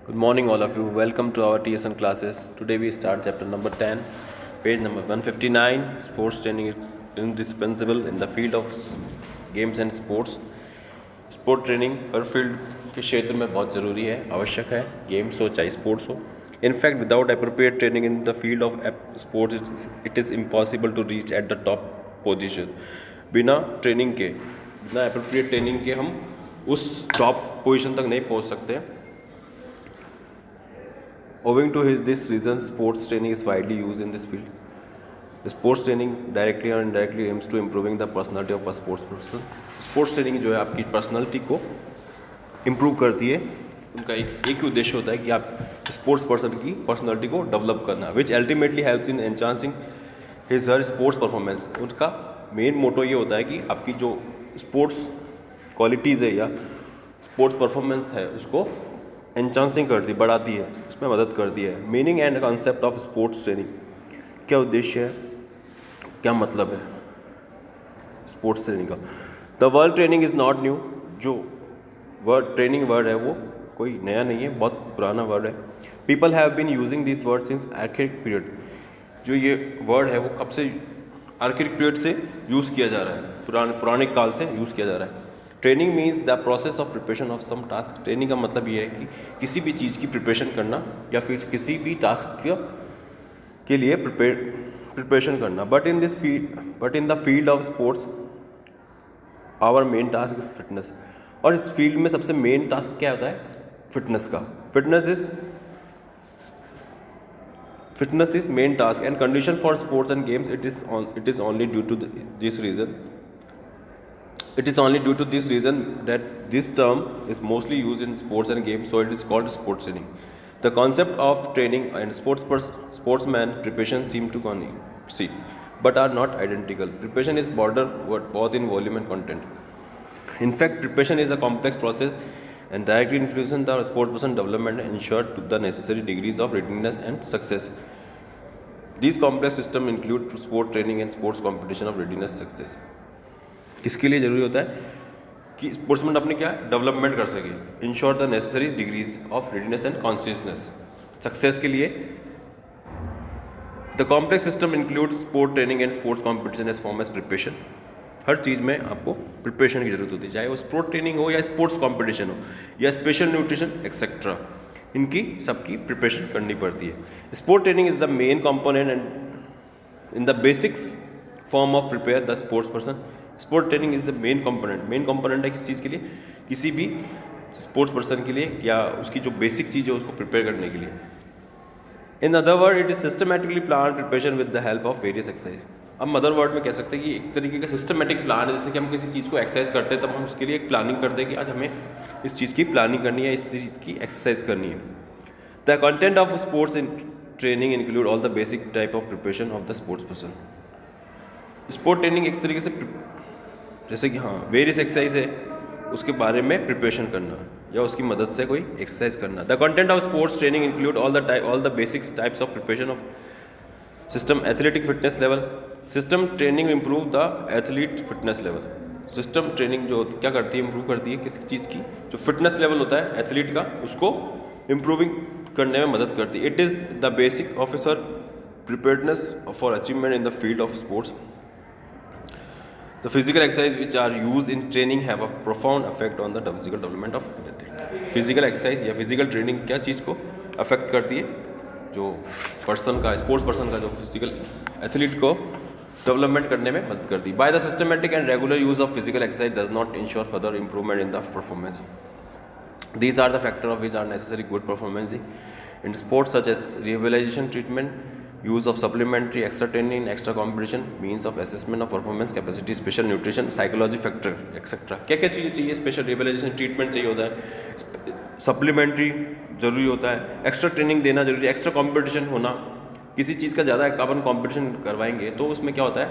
Good morning, all of you. Welcome to our TSN classes. Today we start chapter number 10, page number 159. Sports training is indispensable in the field of games and sports. Sport training her field के क्षेत्र में बहुत ज़रूरी है, आवश्यक है, games हो चाहे स्पोर्ट्स हो. In fact without appropriate training in the field of sports it is impossible to reach at the top position. बिना ट्रेनिंग के, बिना अप्रोप्रिएट ट्रेनिंग के हम उस टॉप पोजीशन तक नहीं पहुंच सकते. Owing to this reason, sports training is widely used in this field. Sports training directly or indirectly aims to improving the personality of a sports person. Sports training जो है आपकी पर्सनालिटी को improve करती है. उनका एक ही उद्देश्य होता है कि आप स्पोर्ट्स पर्सन की पर्सनालिटी को डेवलप करना, which ultimately helps in enhancing his her sports performance. उनका मेन मोटो ये होता है कि आपकी जो स्पोर्ट्स क्वालिटीज़ है या स्पोर्ट्स परफॉर्मेंस है उसको एनहांसिंग करती, बढ़ाती है, उसमें मदद करती है. Meaning and concept of sports training, क्या उद्देश्य है, क्या मतलब है स्पोर्ट्स ट्रेनिंग का. The word training is not new. जो वर्ड ट्रेनिंग वर्ड है वो कोई नया नहीं है, बहुत पुराना वर्ड है. People have been using this word since archaic period. जो ये वर्ड है वो कब से आर्किक पीरियड से यूज़ किया जा रहा है, पुराने काल से यूज़ किया जा रहा है. Training means the process of preparation of some task. Training का मतलब ये है कि किसी भी चीज़ की प्रिपरेशन करना या फिर किसी भी टास्क के लिए प्रिपरेशन करना. But in the field of sports our main task is fitness. और इस फील्ड में सबसे मेन टास्क क्या होता है, फिटनेस का. Fitness is main task and condition for sports and games. It is only due to this reason. It is only due to this reason that this term is mostly used in sports and games, so it is called sports training. The concept of training and sportsman preparation seem to coincide, but are not identical. Preparation is broader both in volume and content. In fact, preparation is a complex process and directly influences the sportsperson development and ensure to the necessary degrees of readiness and success. These complex systems include sport training and sports competition of readiness success. किसके लिए ज़रूरी होता है कि sportsman अपने क्या development कर सके. Ensure the necessary degrees of readiness and consciousness. Success के लिए the complex system include sport training and sports competition as form as preparation. हर चीज़ में आपको प्रिपरेशन की जरूरत होती है, चाहे वो स्पोर्ट ट्रेनिंग हो या स्पोर्ट्स कॉम्पिटिशन हो या स्पेशल न्यूट्रिशन एक्सेट्रा. इनकी सबकी प्रिपरेशन करनी पड़ती है. Sport training is the main component and in the basics form of prepare the sports person. Sport training is the main component है किस चीज़ के लिए, किसी भी स्पोर्ट्स पर्सन के लिए या उसकी जो बेसिक चीज़ है उसको प्रिपेयर करने के लिए. In other word it is systematically plan preparation with the help of various exercise. अब मदर वर्ड में कह सकते हैं कि एक तरीके का सिस्टमेटिक प्लान है. जैसे कि हम किसी चीज़ को एक्सरसाइज करते हैं तब हम उसके लिए एक प्लानिंग करते हैं कि आज हमें इस चीज़ की प्लानिंग करनी है, इस चीज़ की एक्सरसाइज करनी है. The content of sports in training include all the basic type of preparation of the sports person. Sport training एक तरीके से जैसे कि वेरियस एक्सरसाइज है उसके बारे में प्रिपरेशन करना या उसकी मदद से कोई एक्सरसाइज करना. The content of sports training include all the basics types of preparation of system athletic fitness level. System training improve the athlete fitness level. System training जो क्या करती है, इंप्रूव करती है किसी चीज़ की जो फिटनेस लेवल होता है एथलीट का, उसको इम्प्रूविंग करने में मदद करती है. It is the basic officer preparedness for achievement in the field of sports. The physical exercise which are used in training have a profound effect on the physical development of athlete. Physical exercise या physical training क्या चीज़ को affect करती है, जो person का sports person का जो physical athlete को डेवलपमेंट करने में मदद करती है. By the systematic and regular use of physical exercise does not ensure further improvement in the performance. These are the factors of which are necessary good performance in sports such as rehabilitation treatment, use of supplementary extra training, extra competition, means of assessment of performance capacity, special nutrition, psychology factor etc. क्या क्या चीज़ें चाहिए, special rehabilitation treatment चाहिए होता है, supplementary ज़रूरी होता है, एक्स्ट्रा ट्रेनिंग देना जरूरी है, एक्स्ट्रा कंपटीशन होना. किसी चीज़ का ज़्यादा अपन कंपटीशन करवाएंगे तो उसमें क्या होता है,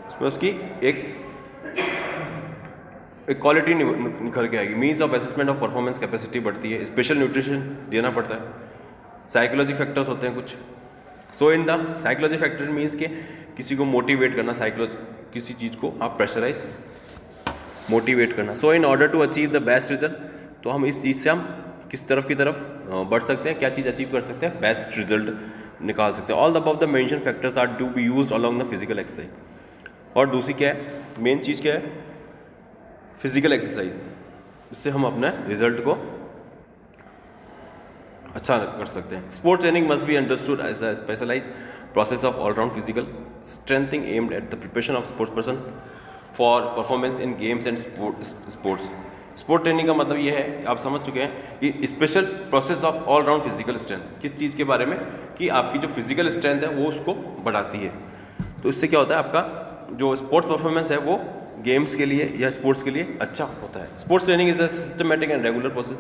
उसमें उसकी एक क्वालिटी निखर के आएगी. Means of assessment of performance capacity बढ़ती है. स्पेशल न्यूट्रिशन देना पड़ता है. साइकोलॉजी फैक्टर्स होते हैं कुछ. So in the psychology factor means के किसी को मोटिवेट करना, साइकोलॉजी किसी चीज़ को आप प्रेशराइज मोटिवेट करना. So in order to achieve the best result, तो हम इस चीज़ से हम किस तरफ की तरफ बढ़ सकते हैं, क्या चीज़ अचीव कर सकते हैं, बेस्ट रिजल्ट निकाल सकते हैं। All the above the mention factors are to be used along the physical exercise. और दूसरी क्या है, मेन चीज़ क्या है, फिजिकल एक्सरसाइज। इससे हम अपने रिजल्ट को अच्छा कर सकते हैं। Sports training must be understood as a specialized process of all round physical strengthening aimed at the preparation of sports person for performance in games and sports. Sport training का मतलब ये है, आप समझ चुके हैं कि special process of all round physical strength, किस चीज़ के बारे में, कि आपकी जो फिजिकल स्ट्रेंथ है वो उसको बढ़ाती है। तो इससे क्या होता है, आपका जो स्पोर्ट्स परफॉर्मेंस है वो गेम्स के लिए या स्पोर्ट्स के लिए अच्छा होता है। Sports training is a systematic and regular process.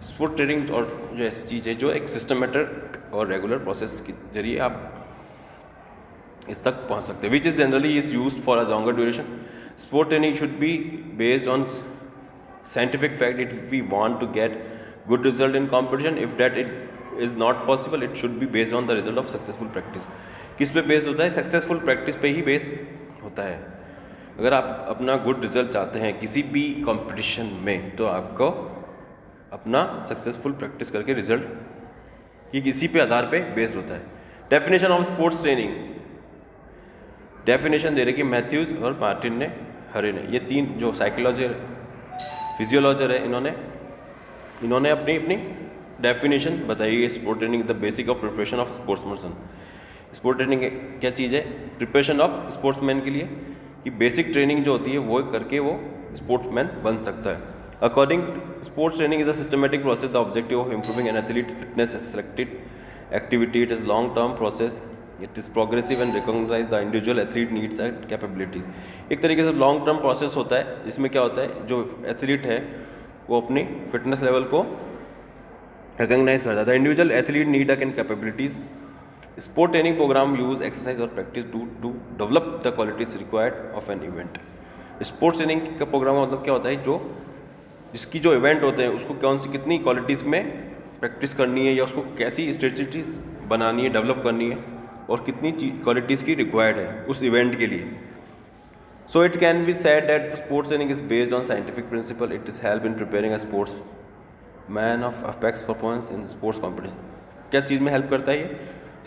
Sport training और जो ऐसी चीज़ है जो एक सिस्टमेटिक और रेगुलर प्रोसेस के जरिए आप इस तक पहुंच सकते हैं, which is generally is used for a longer duration. Sport training should be based on scientific fact. If we want to get good result in competition, if that it is not possible, it should be based on the result of successful practice. किस पे based होता है, successful practice पे ही base होता है। अगर आप अपना गुड रिजल्ट चाहते हैं किसी भी कंपटीशन में, तो आपको अपना सक्सेसफुल प्रैक्टिस करके रिजल्ट ये किसी पे आधार पे बेस्ड होता है। Definition of sports training, definition दे रहे कि मैथ्यूज और मार्टिन ने, हरे ने, ये तीन जो साइकोलॉजी फिजियोलॉजर है, इन्होंने अपनी अपनी डेफिनेशन बताई है। Sport training is the basic of preparation of sports person. Sport training क्या चीज़ है, प्रिपरेशन ऑफ स्पोर्ट्समैन के लिए, कि बेसिक ट्रेनिंग जो होती है वो करके वो स्पोर्ट्समैन बन सकता है। According sports training is a systematic process, the objective of improving an athlete fitness selected activity. It is long term process, it is progressive and recognize the individual athlete needs and capabilities. एक तरीके से long term process होता है। इसमें क्या होता है, जो एथलीट है वो अपनी फिटनेस लेवल को रिकॉग्नाइज करता है। The individual athlete need and capabilities. Sport training program use exercise और practice to develop the qualities required of an event. Sports training का प्रोग्राम मतलब क्या होता है, जो जिसकी जो इवेंट होते हैं उसको कौन सी कितनी क्वालिटीज़ में प्रैक्टिस करनी है, या उसको कैसी स्ट्रेटजीज बनानी है, डेवलप करनी है, और कितनी क्वालिटीज़ की रिक्वायर्ड है उस इवेंट के लिए। So it can be said that sports training is based on scientific principle. It is help in preparing a sports man of apex performance in sports competition. क्या चीज़ में हेल्प करता है ये,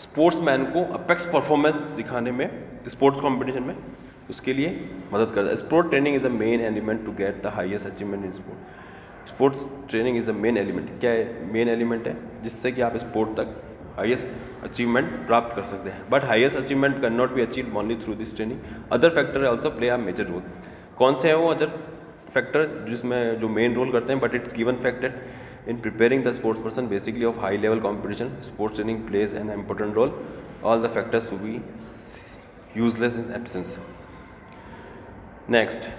स्पोर्ट्स मैन को apex performance दिखाने में sports competition में, उसके लिए मदद करता है। Sport training is a main element to get the highest achievement in sport. Sports training is a main element, क्या है, मेन एलिमेंट है जिससे कि आप स्पोर्ट तक हाईएस्ट अचीवमेंट प्राप्त कर सकते हैं। But highest achievement can not be achieve only through this training, other factor also play a major role. कौन से हैं वो अदर फैक्टर जिसमें जो मेन रोल करते हैं, but it's given fact that in preparing the sports person basically of high level competition, sports training plays an important role. All the factors to be useless in absence. Next,